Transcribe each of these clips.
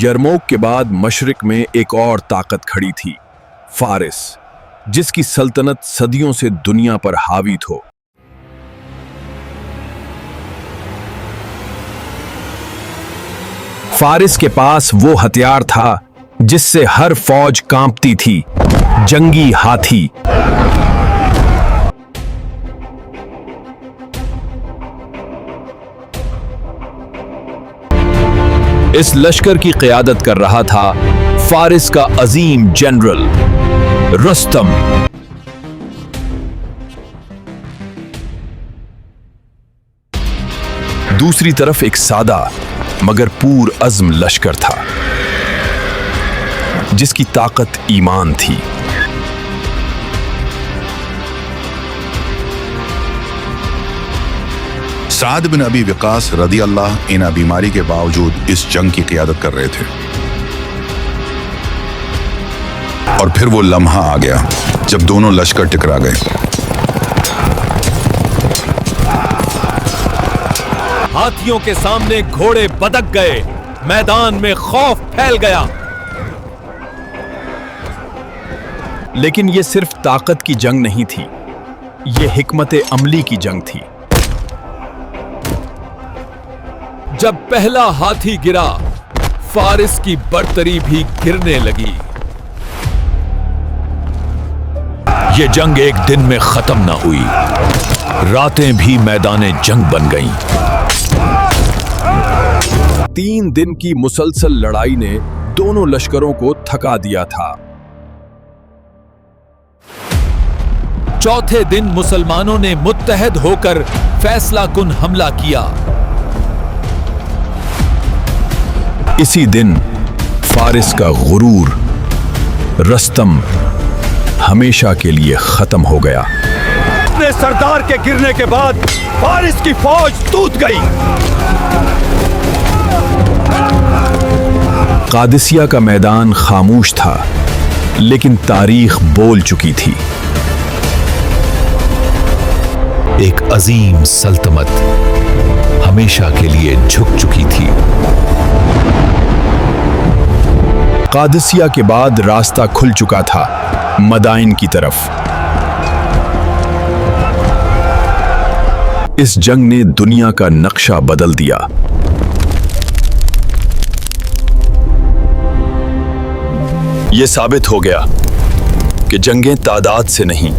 यरमौक के बाद मशरिक में एक और ताकत खड़ी थी, फारिस, जिसकी सल्तनत सदियों से दुनिया पर हावी थो। फारिस के पास वो हथियार था जिससे हर फौज कांपती थी, जंगी हाथी। इस लश्कर की क़यादत कर रहा था फारिस का अजीम जनरल रुस्तम। दूसरी तरफ एक सादा मगर पूर अज़्म लश्कर था, जिसकी ताकत ईमान थी। साद बिन अबी वक़ास रदी अल्लाह इन बीमारी के बावजूद इस जंग की क़यादत कर रहे थे। और फिर वो लम्हा आ गया जब दोनों लश्कर टकरा गए। हाथियों के सामने घोड़े बदक गए, मैदान में खौफ फैल गया। लेकिन यह सिर्फ ताकत की जंग नहीं थी, यह हिकमत अमली की जंग थी। जब पहला हाथी गिरा, फारिस की बर्तरी भी गिरने लगी। यह जंग एक दिन में खत्म न हुई, रातें भी मैदाने जंग बन गईं। 3 दिन की मुसलसल लड़ाई ने दोनों लश्करों को थका दिया था। चौथे दिन मुसलमानों ने मुत्तहद होकर फैसला कुन हमला किया। इसी दिन फारिस का गुरूर रुस्तम हमेशा के लिए खत्म हो गया। अपने सरदार के गिरने के बाद फारिस की फौज टूट गई। कादिसिया का मैदान खामोश था, लेकिन तारीख बोल चुकी थी। एक अजीम सल्तनत हमेशा के लिए झुक चुकी थी। कादिसिया के बाद रास्ता खुल चुका था मदाइन की तरफ। इस जंग ने दुनिया का नक्शा बदल दिया। यह साबित हो गया कि जंगें तादाद से नहीं,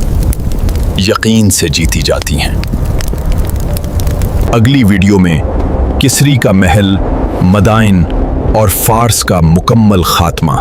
यकीन से जीती जाती हैं। अगली वीडियो में किसरी का महल, मदाइन और फार्स का मुकम्मल खात्मा।